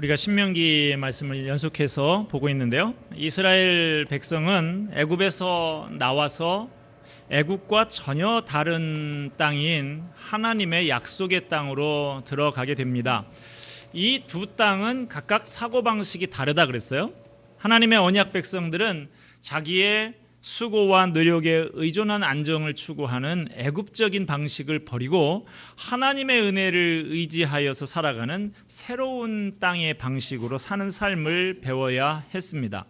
우리가 신명기 말씀을 연속해서 보고 있는데요. 이스라엘 백성은 애굽에서 나와서 애굽과 전혀 다른 땅인 하나님의 약속의 땅으로 들어가게 됩니다. 이 두 땅은 각각 사고방식이 다르다 그랬어요. 하나님의 언약 백성들은 자기의 수고와 노력에 의존한 안정을 추구하는 애굽적인 방식을 버리고 하나님의 은혜를 의지하여서 살아가는 새로운 땅의 방식으로 사는 삶을 배워야 했습니다.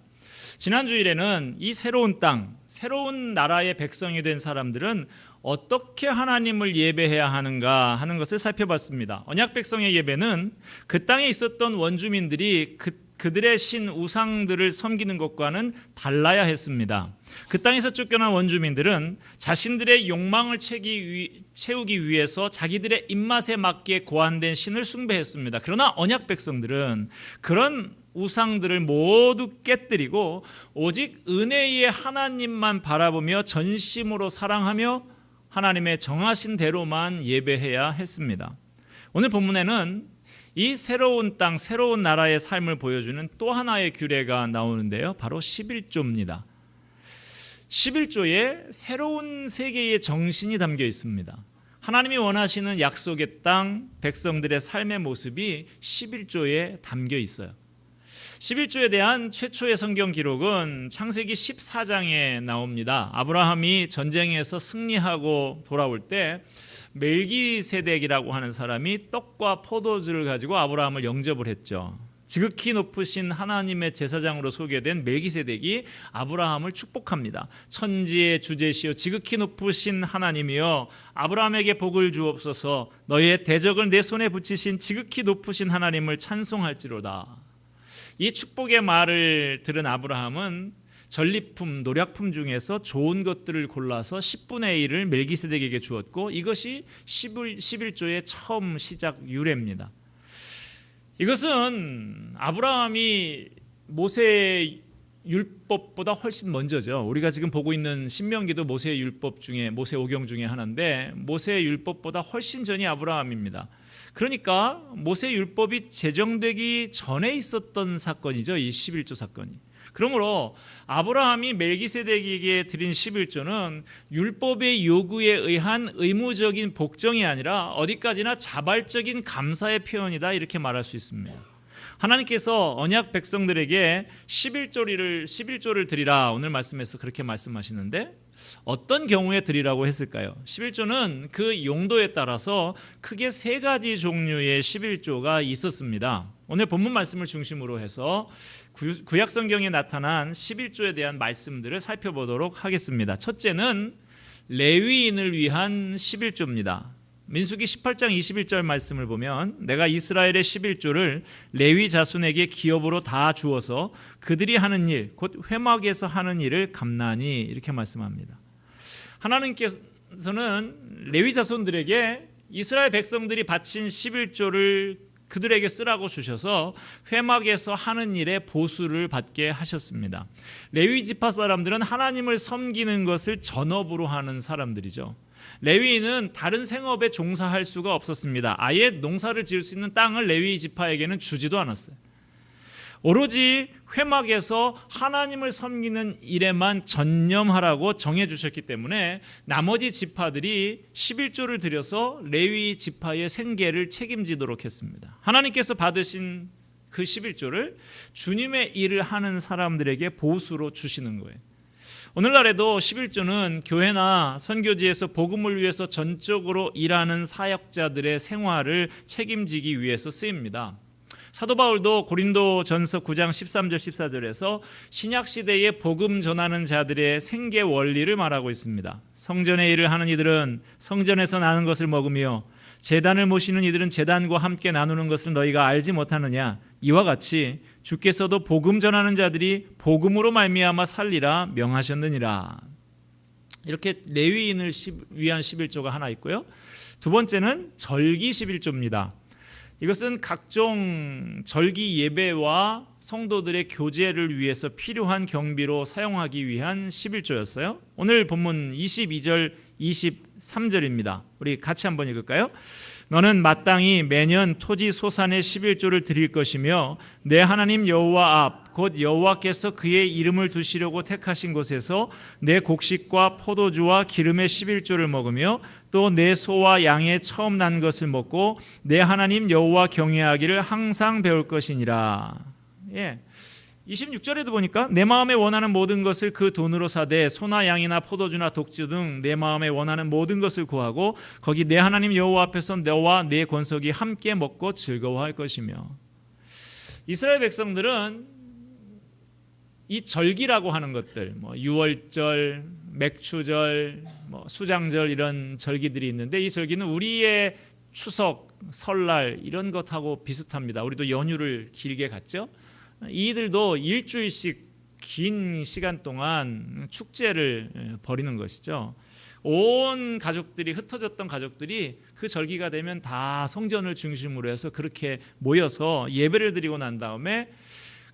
지난 주일에는 이 새로운 땅, 새로운 나라의 백성이 된 사람들은 어떻게 하나님을 예배해야 하는가 하는 것을 살펴봤습니다. 언약 백성의 예배는 그 땅에 있었던 원주민들이 그들의 신 우상들을 섬기는 것과는 달라야 했습니다. 그 땅에서 쫓겨난 원주민들은 자신들의 욕망을 채우기 위해서 자기들의 입맛에 맞게 고안된 신을 숭배했습니다. 그러나 언약 백성들은 그런 우상들을 모두 깨뜨리고 오직 은혜의 하나님만 바라보며 전심으로 사랑하며 하나님의 정하신 대로만 예배해야 했습니다. 오늘 본문에는 이 새로운 땅, 새로운 나라의 삶을 보여주는 또 하나의 규례가 나오는데요. 바로 11조입니다. 11조에 새로운 세계의 정신이 담겨 있습니다. 하나님이 원하시는 약속의 땅, 백성들의 삶의 모습이 11조에 담겨 있어요. 11조에 대한 최초의 성경 기록은 창세기 14장에 나옵니다. 아브라함이 전쟁에서 승리하고 돌아올 때 멜기세덱이라고 하는 사람이 떡과 포도주를 가지고 아브라함을 영접을 했죠. 지극히 높으신 하나님의 제사장으로 소개된 멜기세덱이 아브라함을 축복합니다. 천지의 주제시요 지극히 높으신 하나님이여 아브라함에게 복을 주옵소서. 너희의 대적을 내 손에 붙이신 지극히 높으신 하나님을 찬송할지로다. 이 축복의 말을 들은 아브라함은 전리품, 노략품 중에서 좋은 것들을 골라서 10분의 1을 멜기세덱에게 주었고 이것이 11조의 처음 시작 유래입니다. 이것은 아브라함이 모세의 율법보다 훨씬 먼저죠. 우리가 지금 보고 있는 신명기도 모세의 율법 중에 모세 오경 중에 하나인데 모세의 율법보다 훨씬 전이 아브라함입니다. 그러니까 모세 율법이 제정되기 전에 있었던 사건이죠. 이 11조 사건이. 그러므로 아브라함이 멜기세덱에게 드린 11조는 율법의 요구에 의한 의무적인 복종이 아니라 어디까지나 자발적인 감사의 표현이다 이렇게 말할 수 있습니다. 하나님께서 언약 백성들에게 11조를 드리라 오늘 말씀에서 그렇게 말씀하시는데 어떤 경우에 드리라고 했을까요? 11조는 그 용도에 따라서 크게 세 가지 종류의 11조가 있었습니다. 오늘 본문 말씀을 중심으로 해서 구약 성경에 나타난 11조에 대한 말씀들을 살펴보도록 하겠습니다. 첫째는 레위인을 위한 11조입니다. 민수기 18장 21절 말씀을 보면 내가 이스라엘의 11조를 레위 자손에게 기업으로 다 주어서 그들이 하는 일 곧 회막에서 하는 일을 감나니 이렇게 말씀합니다. 하나님께서는 레위 자손들에게 이스라엘 백성들이 바친 11조를 그들에게 쓰라고 주셔서 회막에서 하는 일에 보수를 받게 하셨습니다. 레위 지파 사람들은 하나님을 섬기는 것을 전업으로 하는 사람들이죠. 레위인은 다른 생업에 종사할 수가 없었습니다. 아예 농사를 지을 수 있는 땅을 레위 지파에게는 주지도 않았어요. 오로지 회막에서 하나님을 섬기는 일에만 전념하라고 정해주셨기 때문에 나머지 지파들이 11조를 들여서 레위 지파의 생계를 책임지도록 했습니다. 하나님께서 받으신 그 11조를 주님의 일을 하는 사람들에게 보수로 주시는 거예요. 오늘날에도 11조는 교회나 선교지에서 복음을 위해서 전적으로 일하는 사역자들의 생활을 책임지기 위해서 쓰입니다. 사도 바울도 고린도전서 9장 13절 14절에서 신약시대에 복음 전하는 자들의 생계 원리를 말하고 있습니다. 성전의 일을 하는 이들은 성전에서 나는 것을 먹으며 제단을 모시는 이들은 제단과 함께 나누는 것을 너희가 알지 못하느냐. 이와 같이 주께서도 복음 전하는 자들이 복음으로 말미암아 살리라 명하셨느니라. 이렇게 레위인을 위한 11조가 하나 있고요. 두 번째는 절기 11조입니다. 이것은 각종 절기 예배와 성도들의 교제를 위해서 필요한 경비로 사용하기 위한 11조였어요. 오늘 본문 22절 23절입니다. 우리 같이 한번 읽을까요? 너는 마땅히 매년 토지 소산의 11조를 드릴 것이며 내 하나님 여호와 앞 곧 여호와께서 그의 이름을 두시려고 택하신 곳에서 내 곡식과 포도주와 기름의 11조를 먹으며 또 내 소와 양의 처음 난 것을 먹고 내 하나님 여호와 경외하기를 항상 배울 것이니라. 26절에도 보니까 내 마음에 원하는 모든 것을 그 돈으로 사되 소나 양이나 포도주나 독주 등 내 마음에 원하는 모든 것을 구하고 거기 내 하나님 여호와 앞에서 너와 내 권속이 함께 먹고 즐거워할 것이며. 이스라엘 백성들은 이 절기라고 하는 것들, 유월절, 맥추절, 수장절 이런 절기들이 있는데 이 절기는 우리의 추석, 설날 이런 것하고 비슷합니다. 우리도 연휴를 길게 갔죠. 이들도 일주일씩 긴 시간 동안 축제를 벌이는 것이죠. 온 가족들이 흩어졌던 가족들이 그 절기가 되면 다 성전을 중심으로 해서 그렇게 모여서 예배를 드리고 난 다음에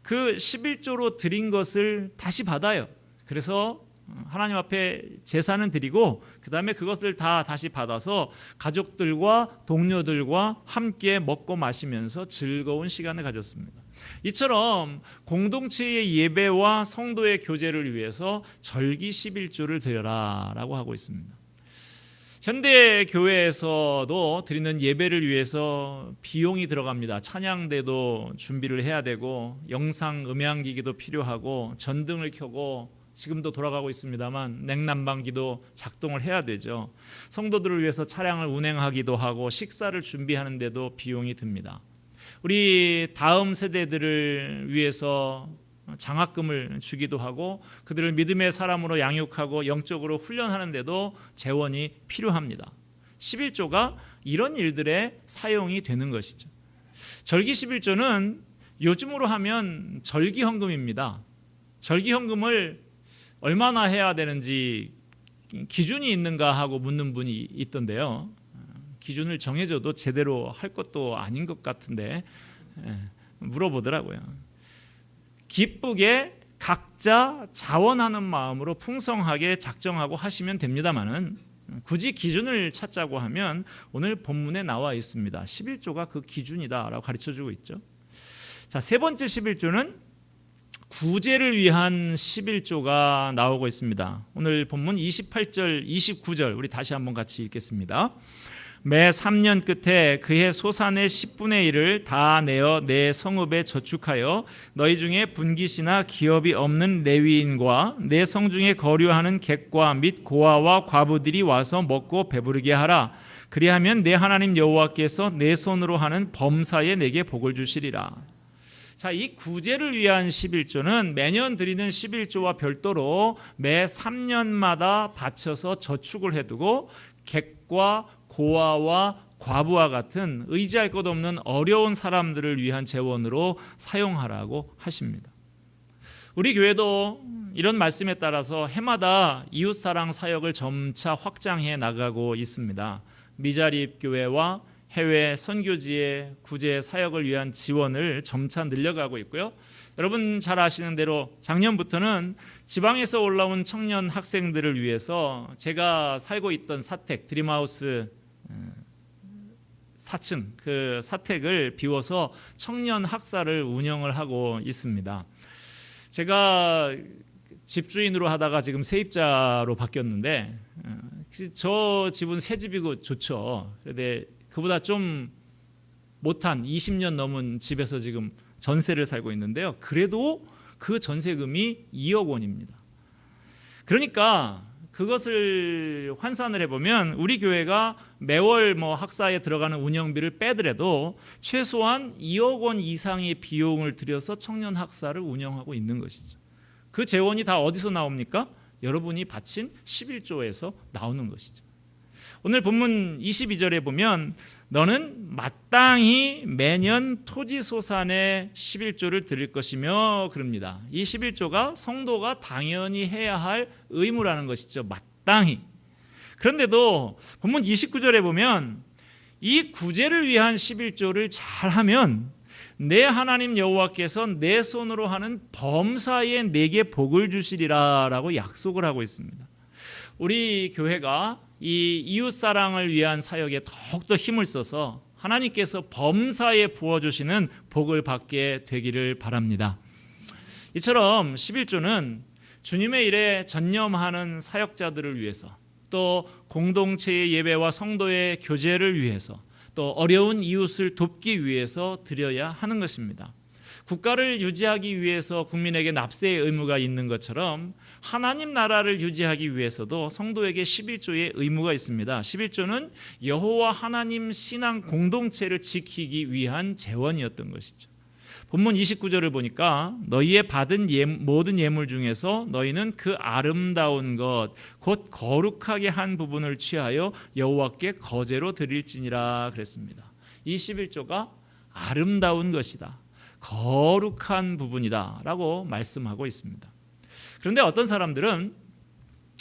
그 11조로 드린 것을 다시 받아요. 그래서 하나님 앞에 제사는 드리고 그 다음에 그것을 다 다시 받아서 가족들과 동료들과 함께 먹고 마시면서 즐거운 시간을 가졌습니다. 이처럼 공동체의 예배와 성도의 교제를 위해서 절기 11조를 드려라 라고 하고 있습니다. 현대 교회에서도 드리는 예배를 위해서 비용이 들어갑니다. 찬양대도 준비를 해야 되고 영상 음향기기도 필요하고 전등을 켜고 지금도 돌아가고 있습니다만 냉난방기도 작동을 해야 되죠. 성도들을 위해서 차량을 운행하기도 하고 식사를 준비하는데도 비용이 듭니다. 우리 다음 세대들을 위해서 장학금을 주기도 하고 그들을 믿음의 사람으로 양육하고 영적으로 훈련하는데도 재원이 필요합니다. 11조가 이런 일들에 사용이 되는 것이죠. 절기 11조는 요즘으로 하면 절기헌금입니다. 절기헌금을 얼마나 해야 되는지 기준이 있는가 하고 묻는 분이 있던데요. 기준을 정해줘도 제대로 할 것도 아닌 것 같은데 물어보더라고요. 기쁘게 각자 자원하는 마음으로 풍성하게 작정하고 하시면 됩니다만은 굳이 기준을 찾자고 하면 오늘 본문에 나와 있습니다. 11조가 그 기준이다라고 가르쳐주고 있죠. 자, 세 번째 11조는 구제를 위한 11조가 나오고 있습니다. 오늘 본문 28절, 29절 우리 다시 한번 같이 읽겠습니다. 매 3년 끝에 그해 소산의 10분의 1을 다 내어 내 성읍에 저축하여 너희 중에 분깃이나 기업이 없는 레위인과 내 성 중에 거류하는 객과 및 고아와 과부들이 와서 먹고 배부르게 하라. 그리하면 내 하나님 여호와께서 내 손으로 하는 범사에 내게 복을 주시리라. 자, 이 구제를 위한 11조는 매년 드리는 11조와 별도로 매 3년마다 바쳐서 저축을 해두고 객과 고아와 과부와 같은 의지할 것 없는 어려운 사람들을 위한 재원으로 사용하라고 하십니다. 우리 교회도 이런 말씀에 따라서 해마다 이웃사랑 사역을 점차 확장해 나가고 있습니다. 미자립 교회와 해외 선교지의 구제 사역을 위한 지원을 점차 늘려가고 있고요. 여러분 잘 아시는 대로 작년부터는 지방에서 올라온 청년 학생들을 위해서 제가 살고 있던 사택 드림하우스 4층 그 사택을 비워서 청년 학사를 운영을 하고 있습니다. 제가 집주인으로 하다가 지금 세입자로 바뀌었는데 저 집은 새 집이고 좋죠. 그런데 그보다 좀 못한 20년 넘은 집에서 지금 전세를 살고 있는데요. 그래도 그 전세금이 2억 원입니다. 그러니까 그것을 환산을 해보면 우리 교회가 매월 학사에 들어가는 운영비를 빼더라도 최소한 2억 원 이상의 비용을 들여서 청년 학사를 운영하고 있는 것이죠. 그 재원이 다 어디서 나옵니까? 여러분이 바친 11조에서 나오는 것이죠. 오늘 본문 22절에 보면 너는 마땅히 매년 토지소산의 11조를 드릴 것이며 그럽니다. 이 11조가 성도가 당연히 해야 할 의무라는 것이죠. 마땅히. 그런데도 본문 29절에 보면 이 구제를 위한 11조를 잘하면 내 하나님 여호와께서 내 손으로 하는 범사에 내게 복을 주시리라 라고 약속을 하고 있습니다. 우리 교회가 이 이웃 사랑을 위한 사역에 더욱더 힘을 써서 하나님께서 범사에 부어주시는 복을 받게 되기를 바랍니다. 이처럼 11조는 주님의 일에 전념하는 사역자들을 위해서, 또 공동체의 예배와 성도의 교제를 위해서, 또 어려운 이웃을 돕기 위해서 드려야 하는 것입니다. 국가를 유지하기 위해서 국민에게 납세의 의무가 있는 것처럼 하나님 나라를 유지하기 위해서도 성도에게 11조의 의무가 있습니다. 11조는 여호와 하나님 신앙 공동체를 지키기 위한 재원이었던 것이죠. 본문 29절을 보니까 너희의 받은 모든 예물 중에서 너희는 그 아름다운 것 곧 거룩하게 한 부분을 취하여 여호와께 거제로 드릴지니라 그랬습니다. 이 11조가 아름다운 것이다, 거룩한 부분이다 라고 말씀하고 있습니다. 그런데 어떤 사람들은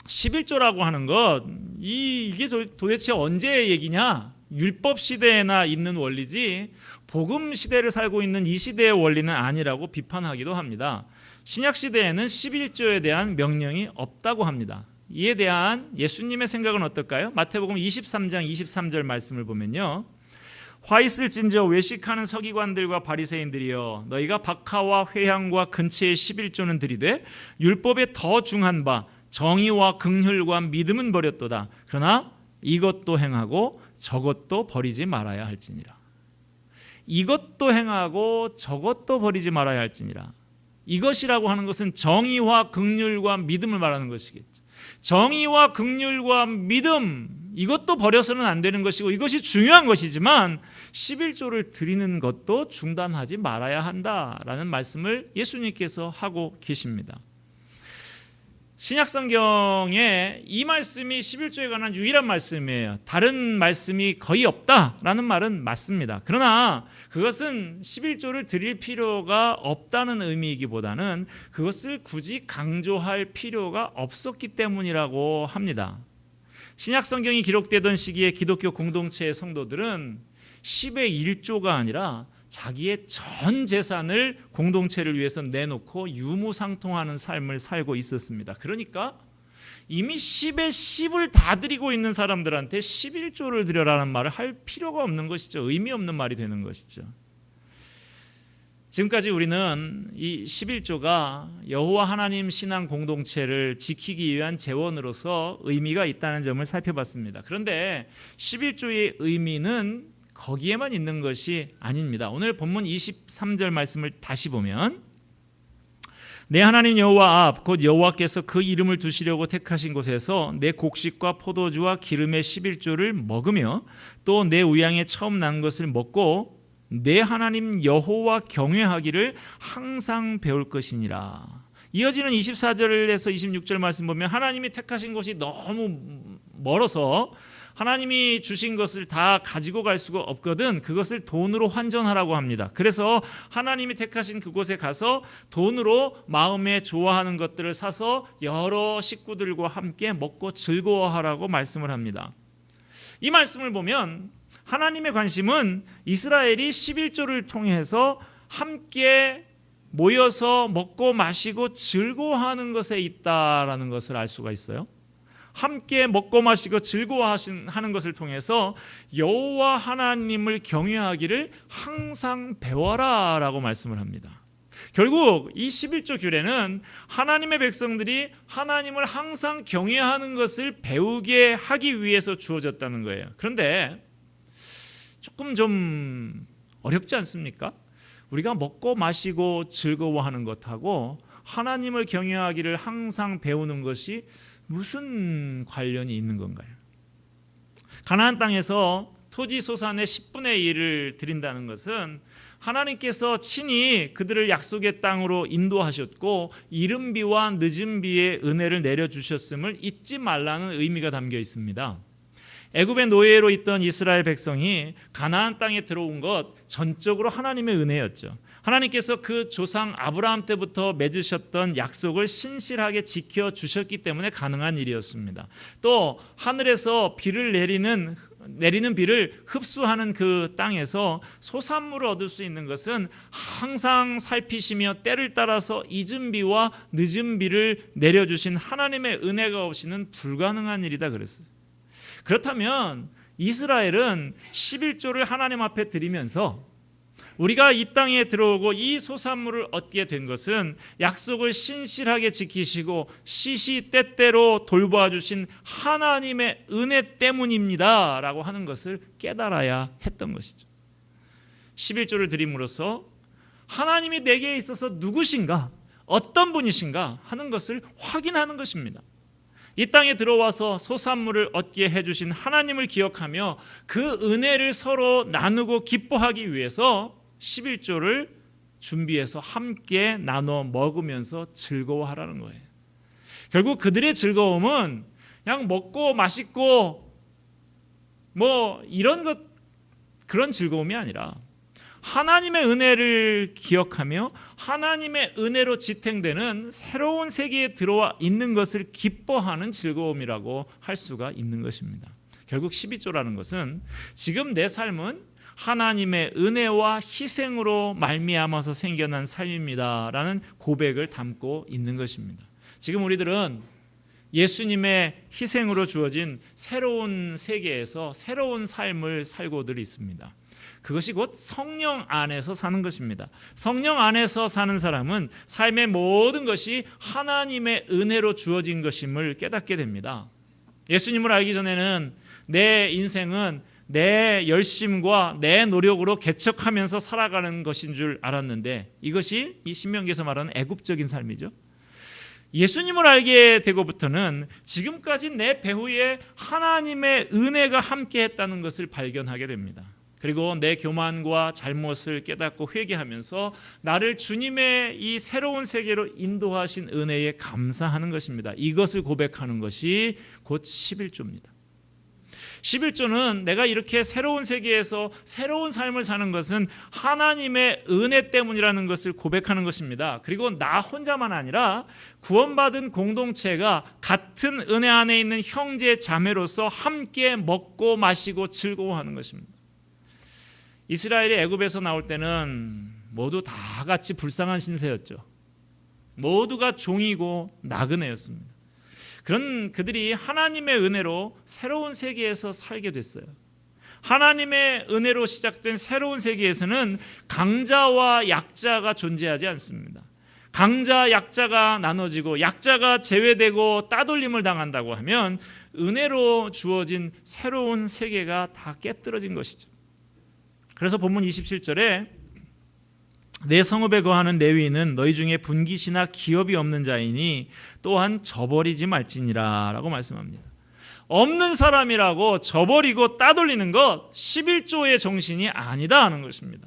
11조라고 하는 것 이게 도대체 언제의 얘기냐, 율법 시대에나 있는 원리지 복음 시대를 살고 있는 이 시대의 원리는 아니라고 비판하기도 합니다. 신약 시대에는 11조에 대한 명령이 없다고 합니다. 이에 대한 예수님의 생각은 어떨까요? 마태복음 23장 23절 말씀을 보면요, 화 있을진저 외식하는 서기관들과 바리새인들이여, 너희가 박하와 회향과 근체의 11조는 드리되 율법에 더 중한 바 정의와 긍휼과 믿음은 버렸도다. 그러나 이것도 행하고 저것도 버리지 말아야 할지니라. 이것도 행하고 저것도 버리지 말아야 할지니라. 이것이라고 하는 것은 정의와 긍휼과 믿음을 말하는 것이겠죠. 정의와 긍휼과 믿음, 이것도 버려서는 안 되는 것이고 이것이 중요한 것이지만 11조를 드리는 것도 중단하지 말아야 한다라는 말씀을 예수님께서 하고 계십니다. 신약 성경에 이 말씀이 11조에 관한 유일한 말씀이에요. 다른 말씀이 거의 없다라는 말은 맞습니다. 그러나 그것은 11조를 드릴 필요가 없다는 의미이기보다는 그것을 굳이 강조할 필요가 없었기 때문이라고 합니다. 신약 성경이 기록되던 시기에 기독교 공동체의 성도들은 10의 1조가 아니라 자기의 전 재산을 공동체를 위해서 내놓고 유무상통하는 삶을 살고 있었습니다. 그러니까 이미 10의 10을 다 드리고 있는 사람들한테 11조를 드려라는 말을 할 필요가 없는 것이죠. 의미 없는 말이 되는 것이죠. 지금까지 우리는 이 11조가 여호와 하나님 신앙 공동체를 지키기 위한 재원으로서 의미가 있다는 점을 살펴봤습니다. 그런데 11조의 의미는 거기에만 있는 것이 아닙니다. 오늘 본문 23절 말씀을 다시 보면 내 하나님 여호와 앞 곧 여호와께서 그 이름을 두시려고 택하신 곳에서 내 곡식과 포도주와 기름의 11조를 먹으며 또 내 우양에 처음 난 것을 먹고 내 하나님 여호와 경외하기를 항상 배울 것이니라. 이어지는 24절에서 26절 말씀 보면 하나님이 택하신 곳이 너무 멀어서 하나님이 주신 것을 다 가지고 갈 수가 없거든 그것을 돈으로 환전하라고 합니다. 그래서 하나님이 택하신 그곳에 가서 돈으로 마음에 좋아하는 것들을 사서 여러 식구들과 함께 먹고 즐거워하라고 말씀을 합니다. 이 말씀을 보면 하나님의 관심은 이스라엘이 11조를 통해서 함께 모여서 먹고 마시고 즐거워하는 것에 있다라는 것을 알 수가 있어요. 함께 먹고 마시고 즐거워하는 것을 통해서 여호와 하나님을 경외하기를 항상 배워라 라고 말씀을 합니다. 결국 이 11조 규례는 하나님의 백성들이 하나님을 항상 경외하는 것을 배우게 하기 위해서 주어졌다는 거예요. 그런데 조금 좀 어렵지 않습니까? 우리가 먹고 마시고 즐거워하는 것하고 하나님을 경외하기를 항상 배우는 것이 무슨 관련이 있는 건가요? 가나안 땅에서 토지 소산의 10분의 1을 드린다는 것은 하나님께서 친히 그들을 약속의 땅으로 인도하셨고 이른 비와 늦은 비의 은혜를 내려주셨음을 잊지 말라는 의미가 담겨 있습니다. 애굽의 노예로 있던 이스라엘 백성이 가나안 땅에 들어온 것 전적으로 하나님의 은혜였죠. 하나님께서 그 조상 아브라함 때부터 맺으셨던 약속을 신실하게 지켜주셨기 때문에 가능한 일이었습니다. 또 하늘에서 비를 내리는 내리는 비를 흡수하는 그 땅에서 소산물을 얻을 수 있는 것은 항상 살피시며 때를 따라서 잊은 비와 늦은 비를 내려주신 하나님의 은혜가 없이는 불가능한 일이다 그랬어요. 그렇다면 이스라엘은 11조를 하나님 앞에 드리면서 우리가 이 땅에 들어오고 이 소산물을 얻게 된 것은 약속을 신실하게 지키시고 시시때때로 돌보아 주신 하나님의 은혜 때문입니다 라고 하는 것을 깨달아야 했던 것이죠. 11조를 드림으로써 하나님이 내게 있어서 누구신가, 어떤 분이신가 하는 것을 확인하는 것입니다. 이 땅에 들어와서 소산물을 얻게 해주신 하나님을 기억하며 그 은혜를 서로 나누고 기뻐하기 위해서 11조를 준비해서 함께 나눠 먹으면서 즐거워하라는 거예요. 결국 그들의 즐거움은 그냥 먹고 맛있고 뭐 이런 것, 그런 즐거움이 아니라 하나님의 은혜를 기억하며 하나님의 은혜로 지탱되는 새로운 세계에 들어와 있는 것을 기뻐하는 즐거움이라고 할 수가 있는 것입니다. 결국 12조라는 것은 지금 내 삶은 하나님의 은혜와 희생으로 말미암아서 생겨난 삶입니다라는 고백을 담고 있는 것입니다. 지금 우리들은 예수님의 희생으로 주어진 새로운 세계에서 새로운 삶을 살고들 있습니다. 그것이 곧 성령 안에서 사는 것입니다. 성령 안에서 사는 사람은 삶의 모든 것이 하나님의 은혜로 주어진 것임을 깨닫게 됩니다. 예수님을 알기 전에는 내 인생은 내 열심과 내 노력으로 개척하면서 살아가는 것인 줄 알았는데 이것이 이 신명기에서 말하는 애굽적인 삶이죠. 예수님을 알게 되고부터는 지금까지 내 배후에 하나님의 은혜가 함께했다는 것을 발견하게 됩니다. 그리고 내 교만과 잘못을 깨닫고 회개하면서 나를 주님의 이 새로운 세계로 인도하신 은혜에 감사하는 것입니다. 이것을 고백하는 것이 곧 11조입니다. 11조는 내가 이렇게 새로운 세계에서 새로운 삶을 사는 것은 하나님의 은혜 때문이라는 것을 고백하는 것입니다. 그리고 나 혼자만 아니라 구원받은 공동체가 같은 은혜 안에 있는 형제 자매로서 함께 먹고 마시고 즐거워하는 것입니다. 이스라엘이 애굽에서 나올 때는 모두 다 같이 불쌍한 신세였죠. 모두가 종이고 나그네였습니다. 그런 그들이 하나님의 은혜로 새로운 세계에서 살게 됐어요. 하나님의 은혜로 시작된 새로운 세계에서는 강자와 약자가 존재하지 않습니다. 강자, 약자가 나눠지고 약자가 제외되고 따돌림을 당한다고 하면 은혜로 주어진 새로운 세계가 다 깨뜨려진 것이죠. 그래서 본문 27절에 내 성읍에 거하는 레위인은 너희 중에 분깃이나 기업이 없는 자이니 또한 저버리지 말지니라 라고 말씀합니다. 없는 사람이라고 저버리고 따돌리는 것 11조의 정신이 아니다 하는 것입니다.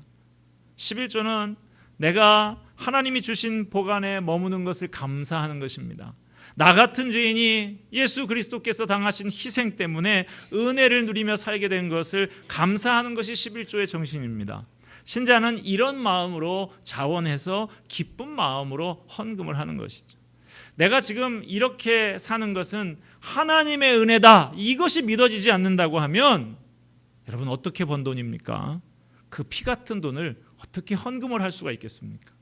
11조는 내가 하나님이 주신 복 안에 머무는 것을 감사하는 것입니다. 나 같은 죄인이 예수 그리스도께서 당하신 희생 때문에 은혜를 누리며 살게 된 것을 감사하는 것이 11조의 정신입니다. 신자는 이런 마음으로 자원해서 기쁜 마음으로 헌금을 하는 것이죠. 내가 지금 이렇게 사는 것은 하나님의 은혜다, 이것이 믿어지지 않는다고 하면 여러분 어떻게 번 돈입니까? 그 피 같은 돈을 어떻게 헌금을 할 수가 있겠습니까?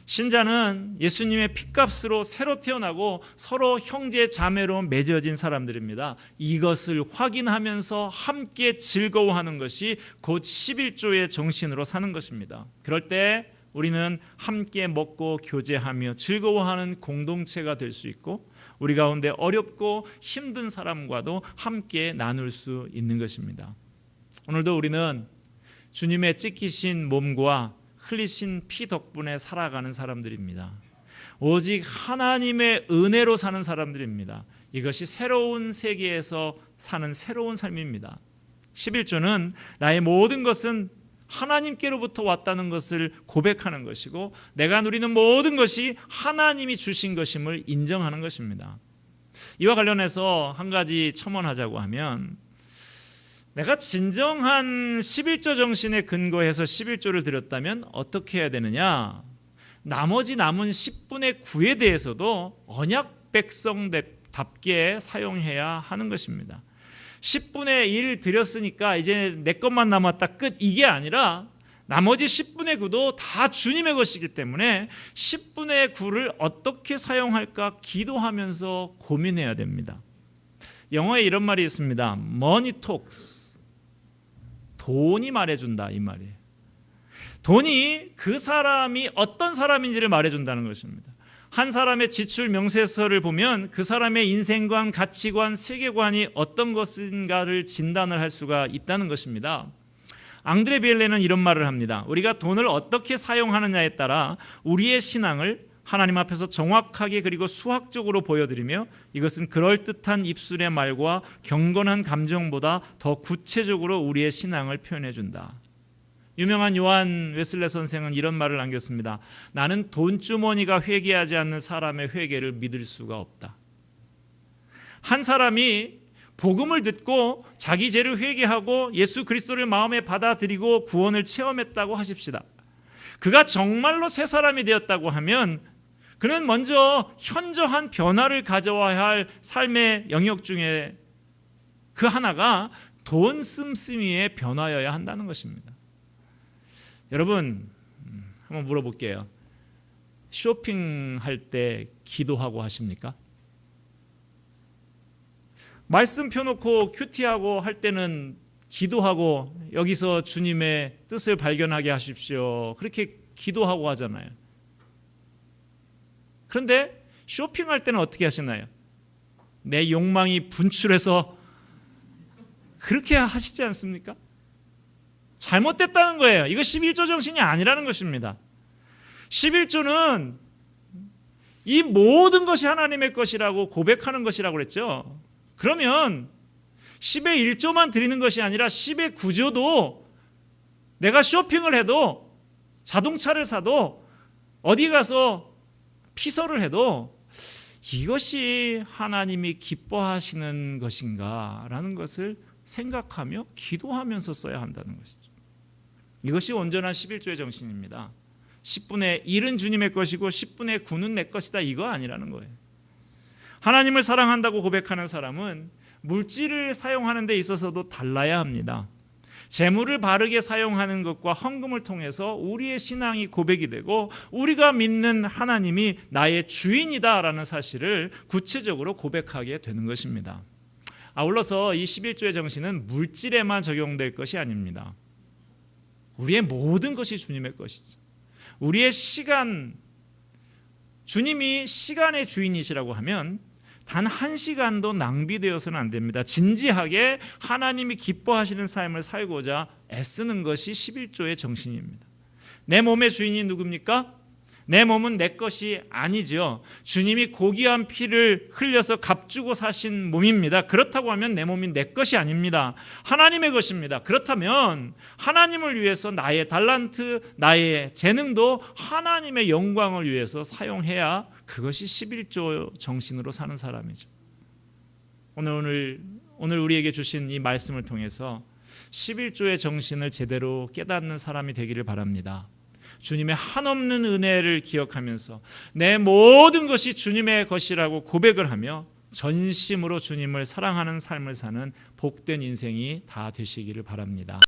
신자는 예수님의 피값으로 새로 태어나고 서로 형제 자매로 맺어진 사람들입니다. 이것을 확인하면서 함께 즐거워하는 것이 곧 11조의 정신으로 사는 것입니다. 그럴 때 우리는 함께 먹고 교제하며 즐거워하는 공동체가 될 수 있고 우리 가운데 어렵고 힘든 사람과도 함께 나눌 수 있는 것입니다. 오늘도 우리는 주님의 찢기신 몸과 흘리신 피 덕분에 살아가는 사람들입니다. 오직 하나님의 은혜로 사는 사람들입니다. 이것이 새로운 세계에서 사는 새로운 삶입니다. 11조는 나의 모든 것은 하나님께로부터 왔다는 것을 고백하는 것이고 내가 누리는 모든 것이 하나님이 주신 것임을 인정하는 것입니다. 이와 관련해서 한 가지 첨언하자고 하면 내가 진정한 11조 정신에 근거해서 11조를 드렸다면 어떻게 해야 되느냐? 나머지 남은 10분의 9에 대해서도 언약 백성답게 사용해야 하는 것입니다. 10분의 1 드렸으니까 이제 내 것만 남았다 끝, 이게 아니라 나머지 10분의 9도 다 주님의 것이기 때문에 10분의 9를 어떻게 사용할까 기도하면서 고민해야 됩니다. 영어에 이런 말이 있습니다. Money talks. 돈이 말해준다, 이 말이에요. 돈이 그 사람이 어떤 사람인지를 말해준다는 것입니다. 한 사람의 지출 명세서를 보면 그 사람의 인생관, 가치관, 세계관이 어떤 것인가를 진단을 할 수가 있다는 것입니다. 앙드레 비엘레는 이런 말을 합니다. 우리가 돈을 어떻게 사용하느냐에 따라 우리의 신앙을 하나님 앞에서 정확하게 그리고 수학적으로 보여드리며 이것은 그럴듯한 입술의 말과 경건한 감정보다 더 구체적으로 우리의 신앙을 표현해 준다. 유명한 요한 웨슬레 선생은 이런 말을 남겼습니다. 나는 돈주머니가 회개하지 않는 사람의 회개를 믿을 수가 없다. 한 사람이 복음을 듣고 자기 죄를 회개하고 예수 그리스도를 마음에 받아들이고 구원을 체험했다고 하십시다. 그가 정말로 새 사람이 되었다고 하면 그는 먼저 현저한 변화를 가져와야 할 삶의 영역 중에 그 하나가 돈 씀씀이의 변화여야 한다는 것입니다. 여러분, 한번 물어볼게요. 쇼핑할 때 기도하고 하십니까? 말씀 펴놓고 큐티하고 할 때는 기도하고 여기서 주님의 뜻을 발견하게 하십시오, 그렇게 기도하고 하잖아요. 그런데 쇼핑할 때는 어떻게 하시나요? 내 욕망이 분출해서 그렇게 하시지 않습니까? 잘못됐다는 거예요. 이거 11조 정신이 아니라는 것입니다. 11조는 이 모든 것이 하나님의 것이라고 고백하는 것이라고 그랬죠. 그러면 10의 1조만 드리는 것이 아니라 10의 9조도 내가 쇼핑을 해도 자동차를 사도 어디 가서 피서를 해도 이것이 하나님이 기뻐하시는 것인가라는 것을 생각하며 기도하면서 써야 한다는 것이죠. 이것이 온전한 11조의 정신입니다. 10분의 1은 주님의 것이고 10분의 9는 내 것이다, 이거 아니라는 거예요. 하나님을 사랑한다고 고백하는 사람은 물질을 사용하는 데 있어서도 달라야 합니다. 재물을 바르게 사용하는 것과 헌금을 통해서 우리의 신앙이 고백이 되고 우리가 믿는 하나님이 나의 주인이다라는 사실을 구체적으로 고백하게 되는 것입니다. 아울러서 이 11조의 정신은 물질에만 적용될 것이 아닙니다. 우리의 모든 것이 주님의 것이죠. 우리의 시간, 주님이 시간의 주인이시라고 하면 단 한 시간도 낭비되어서는 안 됩니다. 진지하게 하나님이 기뻐하시는 삶을 살고자 애쓰는 것이 11조의 정신입니다. 내 몸의 주인이 누굽니까? 내 몸은 내 것이 아니죠. 주님이 고귀한 피를 흘려서 값주고 사신 몸입니다. 그렇다고 하면 내 몸이 내 것이 아닙니다. 하나님의 것입니다. 그렇다면 하나님을 위해서 나의 달란트, 나의 재능도 하나님의 영광을 위해서 사용해야 그것이 11조 정신으로 사는 사람이죠. 오늘 우리에게 주신 이 말씀을 통해서 11조의 정신을 제대로 깨닫는 사람이 되기를 바랍니다. 주님의 한없는 은혜를 기억하면서 내 모든 것이 주님의 것이라고 고백을 하며 전심으로 주님을 사랑하는 삶을 사는 복된 인생이 다 되시기를 바랍니다.